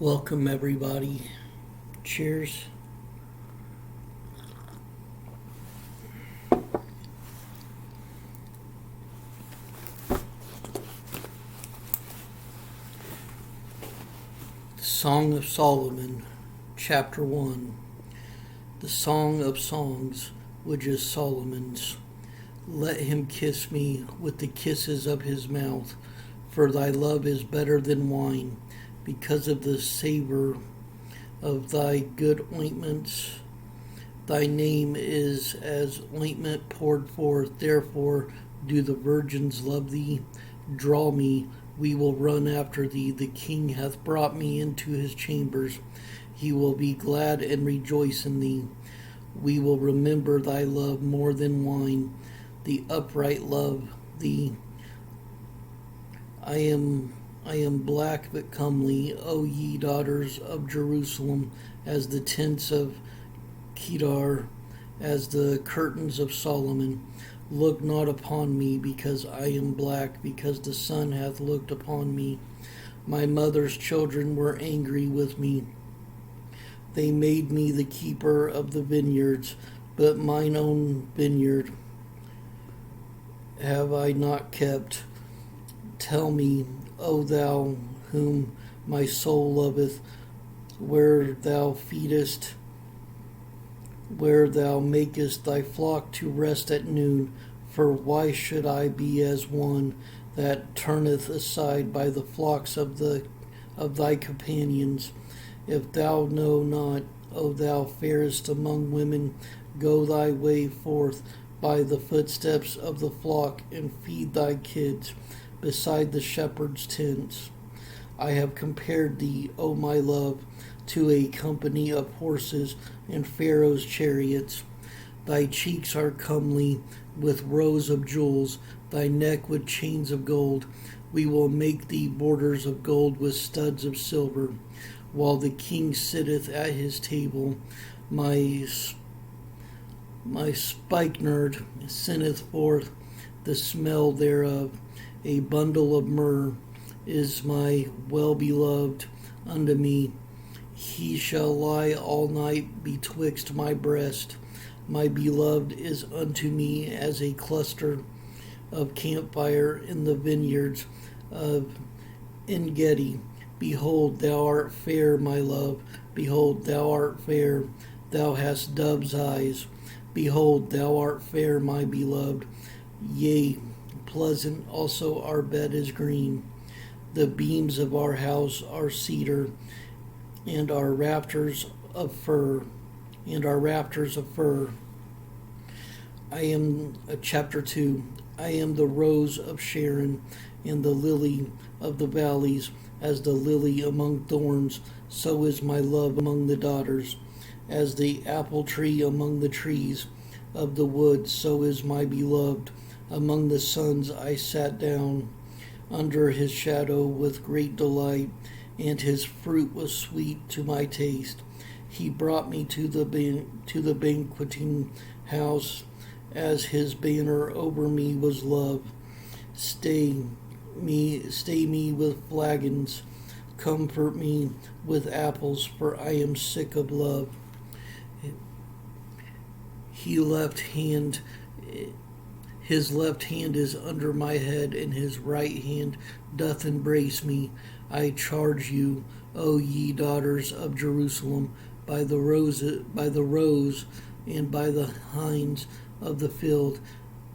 Welcome, everybody. Cheers. The Song of Solomon, Chapter 1. The Song of Songs, which is Solomon's. Let him kiss me with the kisses of his mouth, for thy love is better than wine, because of the savor of thy good ointments. Thy name is as ointment poured forth, therefore do the virgins love thee. Draw me, we will run after thee. The king hath brought me into his chambers. He will be glad and rejoice in thee. We will remember thy love more than wine. The upright love thee. I am black but comely, O ye daughters of Jerusalem, as the tents of Kedar, as the curtains of Solomon. Look not upon me, because I am black, because the sun hath looked upon me. My mother's children were angry with me. They made me the keeper of the vineyards, but mine own vineyard have I not kept. Tell me, O thou whom my soul loveth, where thou feedest, where thou makest thy flock to rest at noon. For why should I be as one that turneth aside by the flocks of thy companions? If thou know not, O thou fairest among women, go thy way forth by the footsteps of the flock, and feed thy kids beside the shepherd's tents. I have compared thee, O my love, to a company of horses and Pharaoh's chariots. Thy cheeks are comely with rows of jewels, thy neck with chains of gold. We will make thee borders of gold with studs of silver. While the king sitteth at his table, my spikenard sendeth forth the smell thereof. A bundle of myrrh is my well-beloved unto me. He shall lie all night betwixt my breast. My beloved is unto me as a cluster of campfire in the vineyards of En-gedi. Behold, thou art fair, my love. Behold, thou art fair. Thou hast dove's eyes. Behold, thou art fair, my beloved. Yea, pleasant also our bed is green. The beams of our house are cedar, and our rafters of fir. I am chapter 2. I am the rose of Sharon, and the lily of the valleys. As the lily among thorns, so is my love among the daughters. As the apple tree among the trees of the wood, so is my beloved. Among the sons I sat down under his shadow with great delight, and his fruit was sweet to my taste. He brought me to the banqueting house, as his banner over me was love. Stay me with flagons, comfort me with apples, for I am sick of love. His left hand is under my head, and his right hand doth embrace me. I charge you, O ye daughters of Jerusalem, by the rose and by the hinds of the field,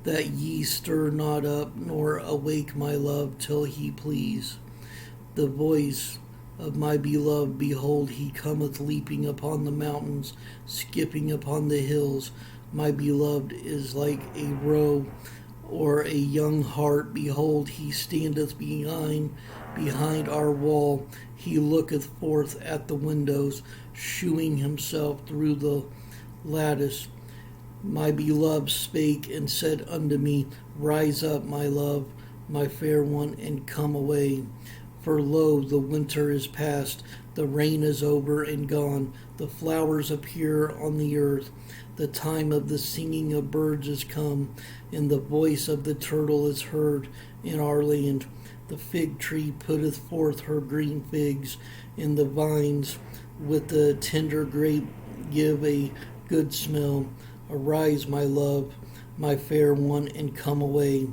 that ye stir not up nor awake my love till he please. The voice of my beloved, behold, he cometh leaping upon the mountains, skipping upon the hills. My beloved is like a roe or a young hart. Behold, he standeth behind our wall. He looketh forth at the windows, shewing himself through the lattice. My beloved spake and said unto me, Rise up, my love, my fair one, and come away. For lo, the winter is past, the rain is over and gone, the flowers appear on the earth. The time of the singing of birds is come, and the voice of the turtle is heard in our land. The fig tree putteth forth her green figs, and the vines with the tender grape give a good smell. Arise, my love, my fair one, and come away.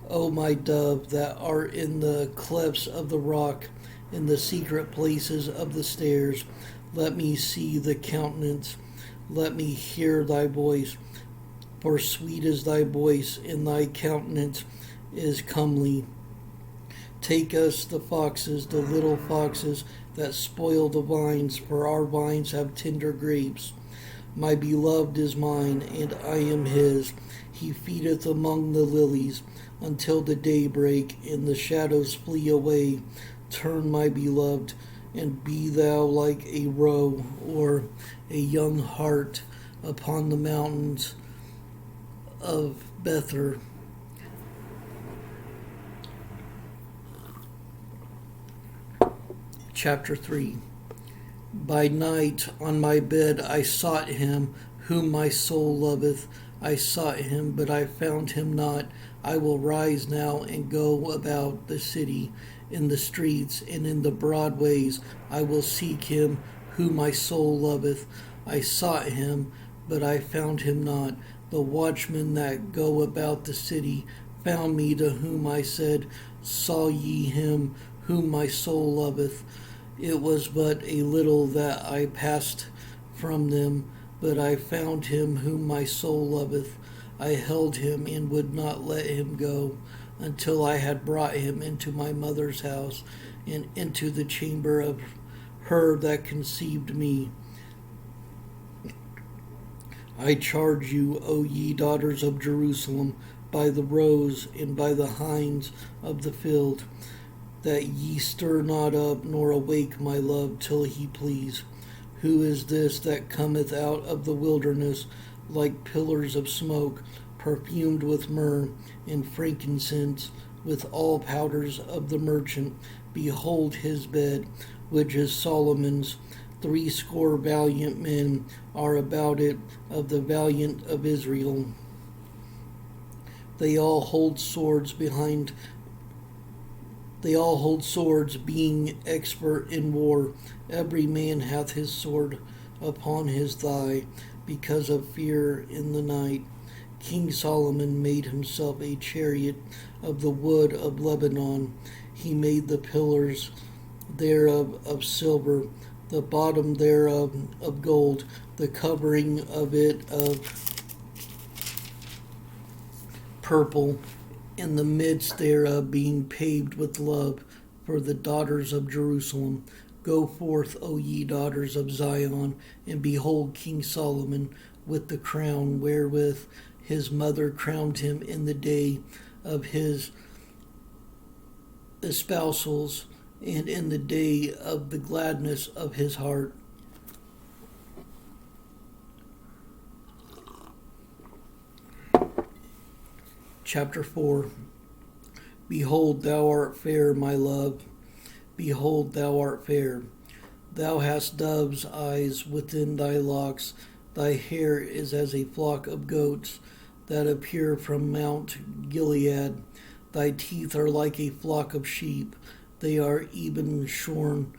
O my dove, that art in the clefts of the rock, in the secret places of the stairs, let me see the countenance, let me hear thy voice. For sweet is thy voice, and thy countenance is comely. Take us the foxes, the little foxes that spoil the vines, for our vines have tender grapes. My beloved is mine, and I am his. He feedeth among the lilies until the daybreak, and the shadows flee away. Turn, my beloved, and be thou like a roe or a young hart upon the mountains of Bether. Chapter 3. By night on my bed I sought him whom my soul loveth. I sought him, but I found him not. I will rise now and go about the city, in the streets and in the broad ways. I will seek him whom my soul loveth. I sought him, but I found him not. The watchmen that go about the city found me, to whom I said, Saw ye him whom my soul loveth? It was but a little that I passed from them, but I found him whom my soul loveth. I held him and would not let him go, until I had brought him into my mother's house, and into the chamber of her that conceived me. I charge you, O ye daughters of Jerusalem, by the roes and by the hinds of the field, that ye stir not up nor awake my love till he please. Who is this that cometh out of the wilderness like pillars of smoke, perfumed with myrrh and frankincense, with all powders of the merchant? Behold his bed, which is Solomon's. 80 valiant men are about it, of the valiant of Israel. They all hold swords, being expert in war. Every man hath his sword upon his thigh, because of fear in the night. King Solomon made himself a chariot of the wood of Lebanon. He made the pillars thereof of silver, the bottom thereof of gold, the covering of it of purple, and the midst thereof being paved with love for the daughters of Jerusalem. Go forth, O ye daughters of Zion, and behold King Solomon with the crown wherewith his mother crowned him in the day of his espousals, and in the day of the gladness of his heart. Chapter 4. Behold, thou art fair, my love. Behold, thou art fair. Thou hast dove's eyes within thy locks. Thy hair is as a flock of goats that appear from Mount Gilead. Thy teeth are like a flock of sheep. They are even shorn,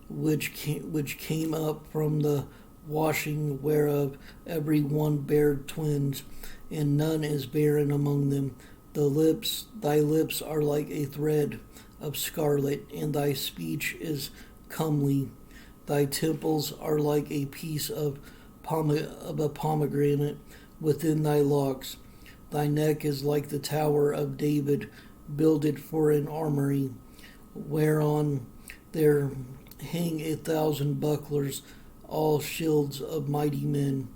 which came up from the washing, whereof every one bare twins, and none is barren among them. Thy lips are like a thread of scarlet, and thy speech is comely. Thy temples are like a piece of a pomegranate within thy locks. Thy neck is like the tower of David, builded for an armory, whereon there hang 1,000 bucklers, all shields of mighty men.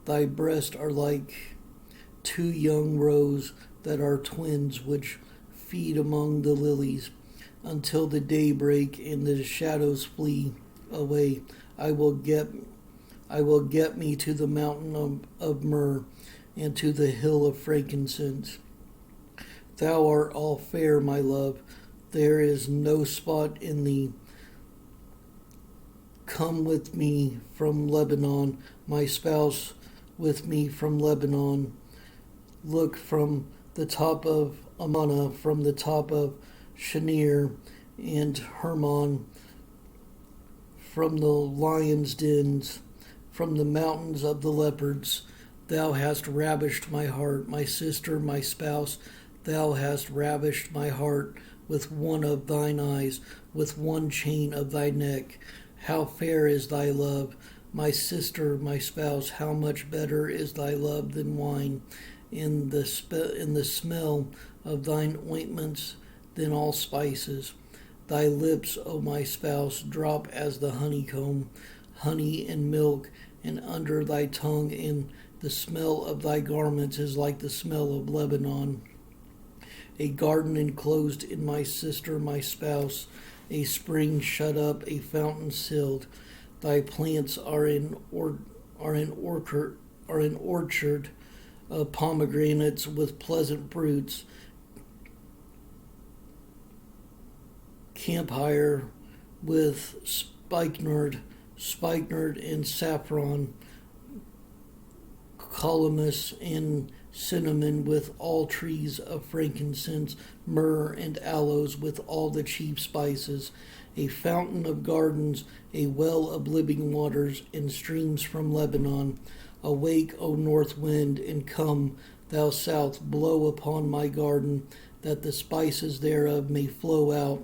Thy breasts are like 2 young roes that are twins, which feed among the lilies, until the daybreak and the shadows flee away. I will get me to the mountain of myrrh, and to the hill of frankincense. Thou art all fair, my love. There is no spot in thee. Come with me from Lebanon, my spouse with me from Lebanon. Look from the top of Amana, from the top of Shanir and Hermon, from the lions' dens, from the mountains of the leopards. Thou hast ravished my heart, my sister, my spouse. Thou hast ravished my heart with one of thine eyes, with one chain of thy neck. How fair is thy love, my sister, my spouse! How much better is thy love than wine, in the smell of thine ointments than all spices. Thy lips, O my spouse, drop as the honeycomb, honey and milk, and under thy tongue, and the smell of thy garments is like the smell of Lebanon. A garden enclosed in my sister, my spouse, a spring shut up, a fountain sealed. Thy plants are an orchard of pomegranates with pleasant fruits. Camphire with spikenard and saffron, calamus and cinnamon with all trees of frankincense, myrrh and aloes with all the chief spices, a fountain of gardens, a well of living waters, and streams from Lebanon. Awake, O north wind, and come, thou south, blow upon my garden, that the spices thereof may flow out.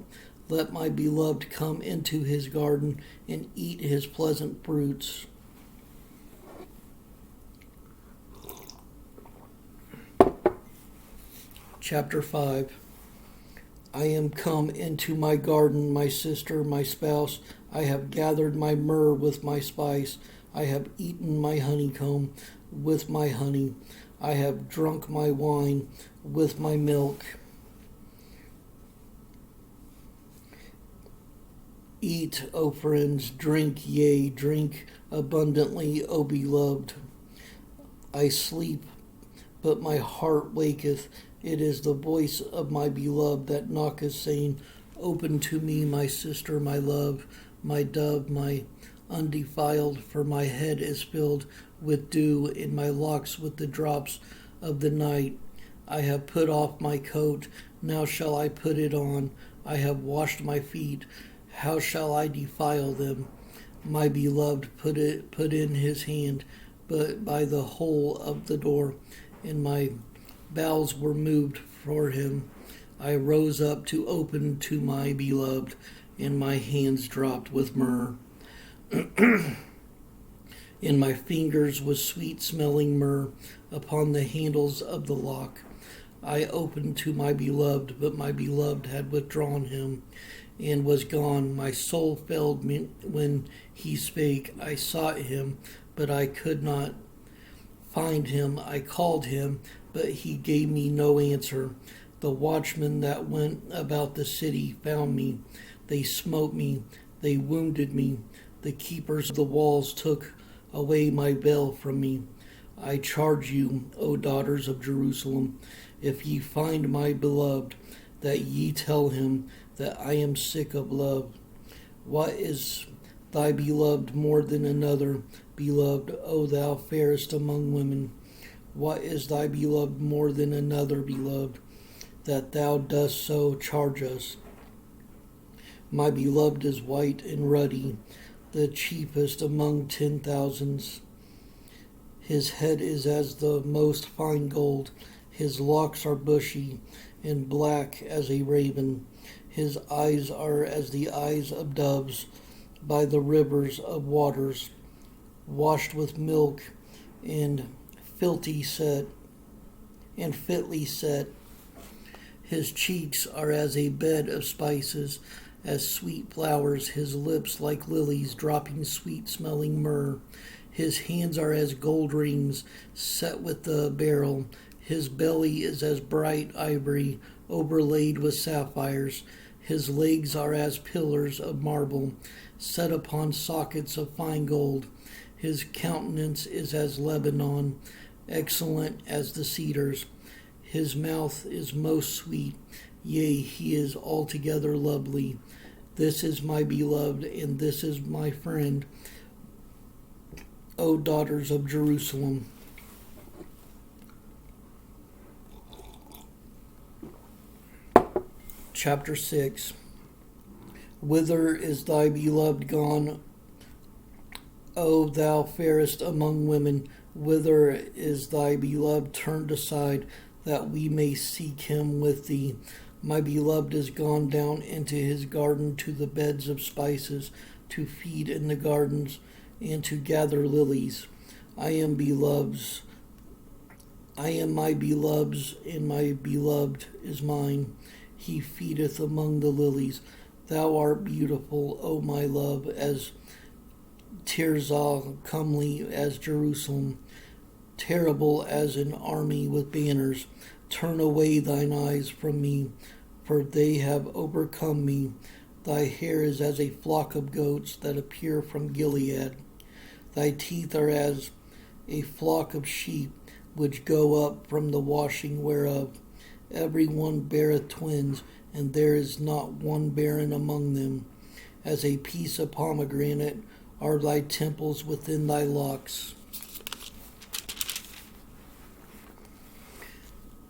Let my beloved come into his garden and eat his pleasant fruits. Chapter 5. I am come into my garden, my sister, my spouse. I have gathered my myrrh with my spice. I have eaten my honeycomb with my honey. I have drunk my wine with my milk. Eat, O friends, drink, yea, drink abundantly, O beloved. I sleep, but my heart waketh. It is the voice of my beloved that knocketh, saying, Open to me, my sister, my love, my dove, my undefiled, for my head is filled with dew, and my locks with the drops of the night. I have put off my coat, now shall I put it on. I have washed my feet, how shall I defile them? My beloved put in his hand, but by the hole of the door, and my bowels were moved for him. I rose up to open to my beloved, and my hands dropped with myrrh. In my fingers was sweet-smelling myrrh upon the handles of the lock. I opened to my beloved, but my beloved had withdrawn him and was gone. My soul failed me when he spake. I sought him, but I could not find him. I called him, but he gave me no answer. The watchmen that went about the city found me. They smote me. They wounded me. The keepers of the walls took away my veil from me. I charge you, O daughters of Jerusalem, if ye find my beloved, that ye tell him that I am sick of love. What is thy beloved more than another beloved, O thou fairest among women? What is thy beloved more than another beloved, that thou dost so charge us? My beloved is white and ruddy, the chiefest among 10,000s. His head is as the most fine gold. His locks are bushy and black as a raven. His eyes are as the eyes of doves by the rivers of waters, washed with milk and fitly set. His cheeks are as a bed of spices, as sweet flowers. His lips like lilies, dropping sweet-smelling myrrh. His hands are as gold rings set with the beryl. His belly is as bright ivory, overlaid with sapphires. His legs are as pillars of marble, set upon sockets of fine gold. His countenance is as Lebanon, excellent as the cedars. His mouth is most sweet, yea, he is altogether lovely. This is my beloved, and this is my friend, O daughters of Jerusalem. Chapter 6. Whither is thy beloved gone, O thou fairest among women? Whither is thy beloved turned aside, that we may seek him with thee? My beloved is gone down into his garden, to the beds of spices, to feed in the gardens, and to gather lilies. I am my beloved's, and my beloved is mine. He feedeth among the lilies. Thou art beautiful, O my love, as Tirzah, comely as Jerusalem, terrible as an army with banners. Turn away thine eyes from me, for they have overcome me. Thy hair is as a flock of goats that appear from Gilead. Thy teeth are as a flock of sheep which go up from the washing whereof. Every one beareth twins, and there is not one barren among them. As a piece of pomegranate are thy temples within thy locks.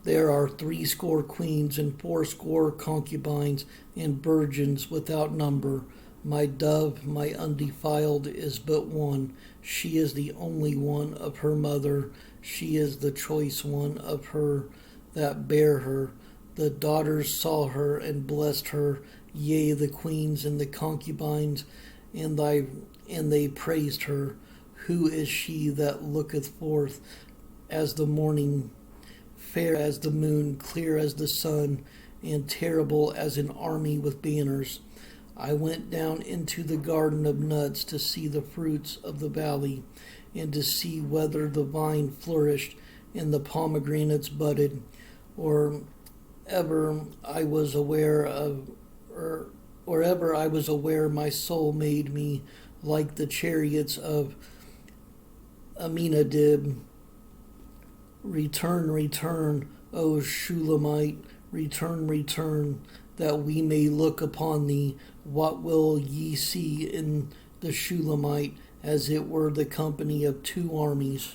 There are 80 queens and 80 concubines and virgins without number. My dove, my undefiled, is but one. She is the only one of her mother. She is the choice one of her that bare her. The daughters saw her and blessed her, yea, the queens and the concubines, and they praised her. Who is she that looketh forth as the morning, fair as the moon, clear as the sun, and terrible as an army with banners? I went down into the garden of nuts to see the fruits of the valley, and to see whether the vine flourished and the pomegranates budded, or ever I was aware, my soul made me like the chariots of Aminadab. Return, return, O Shulamite, return, that we may look upon thee. What will ye see in the Shulamite? As it were the company of 2 armies.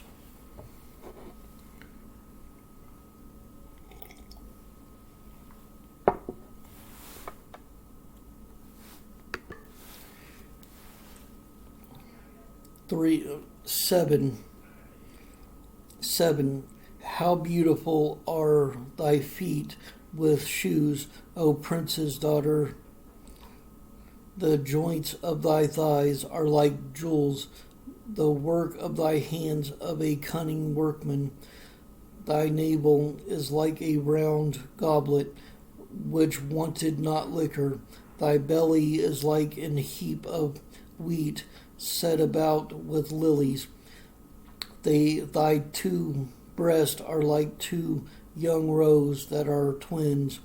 Seven. How beautiful are thy feet with shoes, O prince's daughter. The joints of thy thighs are like jewels, the work of thy hands of a cunning workman. Thy navel is like a round goblet, which wanted not liquor. Thy belly is like an heap of wheat, set about with lilies. Thy 2 breasts are like 2 young roes that are twins.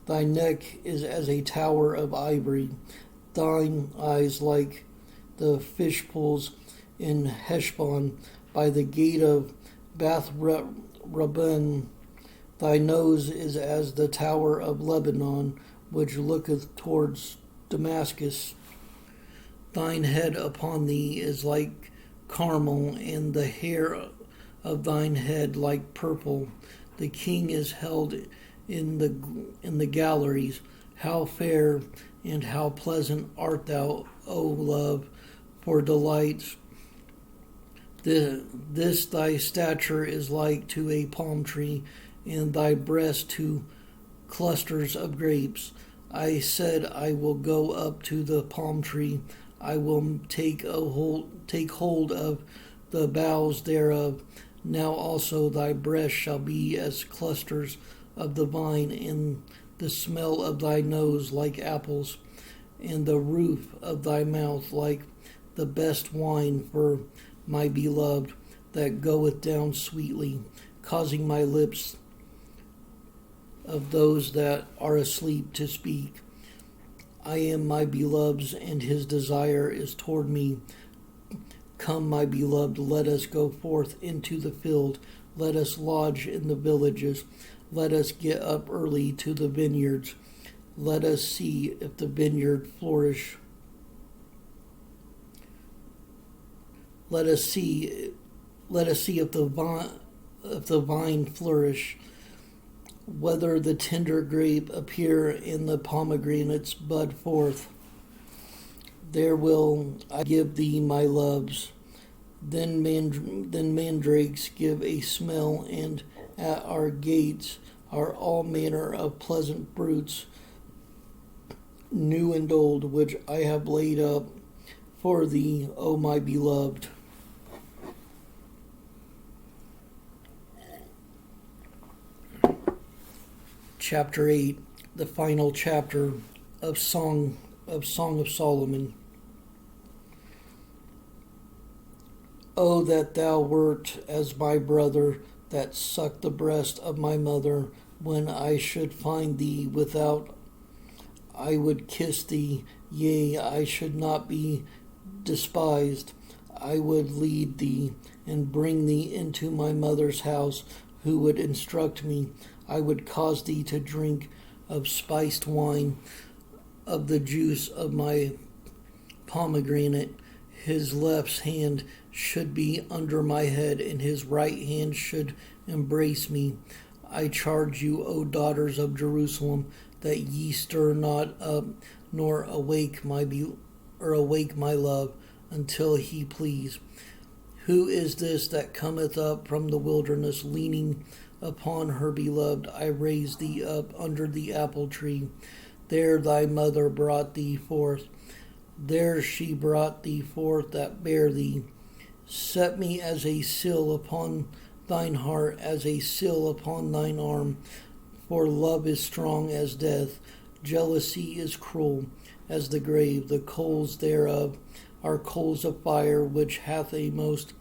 Thy neck is as a tower of ivory. Thine eyes like the fish pools in Heshbon, by the gate of Bath Rabban. Thy nose is as the tower of Lebanon, which looketh towards Damascus. Thine head upon thee is like Carmel, and the hair of thine head like purple. The king is held in the galleries. How fair and how pleasant art thou, O love, for delights. This thy stature is like to a palm tree, and thy breast to clusters of grapes. I said, I will go up to the palm tree. I will take hold of the boughs thereof. Now also thy breast shall be as clusters of the vine, and the smell of thy nose like apples, and the roof of thy mouth like the best wine for my beloved, that goeth down sweetly, causing my lips of those that are asleep to speak. I am my beloved's, and his desire is toward me. Come, my beloved, let us go forth into the field. Let us lodge in the villages. Let us get up early to the vineyards. Let us see if the vineyard flourish. Let us see if the vine flourish. Whether the tender grape appear in the pomegranates bud forth, there will I give thee my loves. Then mandrakes give a smell, and at our gates are all manner of pleasant fruits, new and old, which I have laid up for thee, O my beloved. Chapter 8, the final chapter of Song of Solomon. Oh, that thou wert as my brother, that sucked the breast of my mother. When I should find thee without, I would kiss thee. Yea, I should not be despised. I would lead thee and bring thee into my mother's house, who would instruct me. I would cause thee to drink of spiced wine, of the juice of my pomegranate. His left hand should be under my head, and his right hand should embrace me. I charge you, O daughters of Jerusalem, that ye stir not up, nor awake my love, until he please. Who is this that cometh up from the wilderness, leaning upon her beloved? I raised thee up under the apple tree. There thy mother brought thee forth. There she brought thee forth that bare thee. Set me as a seal upon thine heart, as a seal upon thine arm. For love is strong as death. Jealousy is cruel as the grave. The coals thereof are coals of fire, which hath a most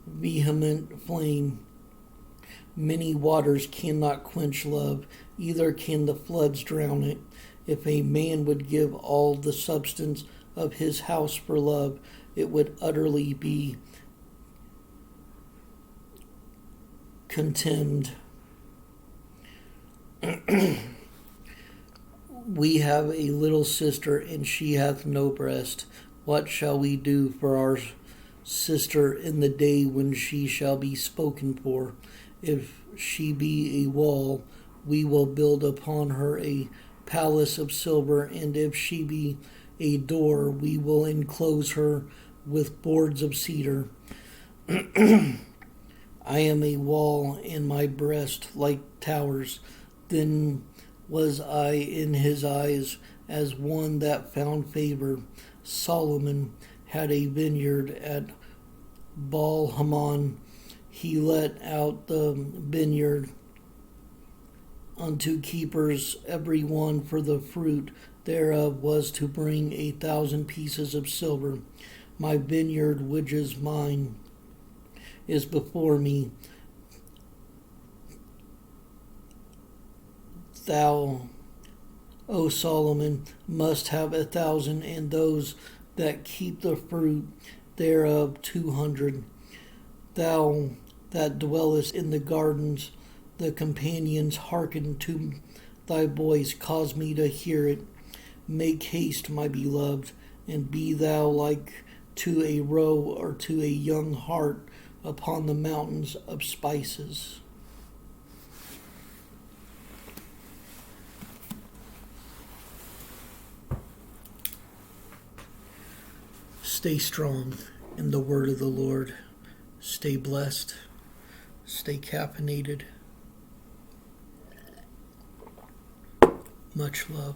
vehement flame. Many waters cannot quench love, either can the floods drown it. If a man would give all the substance of his house for love, it would utterly be contemned. We have a little sister, and she hath no breast. What shall we do for our sister in the day when she shall be spoken for? If she be a wall, we will build upon her a palace of silver, and if she be a door, we will enclose her with boards of cedar. I am a wall, and my breast like towers. Then was I in his eyes as one that found favor. Solomon had a vineyard at Baal Hamon. He let out the vineyard unto keepers, every one for the fruit thereof was to bring 1,000 pieces of silver. My vineyard, which is mine, is before me. Thou, O Solomon, must have 1,000, and those that keep the fruit thereof 200. Thou that dwellest in the gardens, the companions hearken to thy voice, cause me to hear it. Make haste, my beloved, and be thou like to a roe or to a young hart upon the mountains of spices. Stay strong in the word of the Lord. Stay blessed. Stay caffeinated. Much love.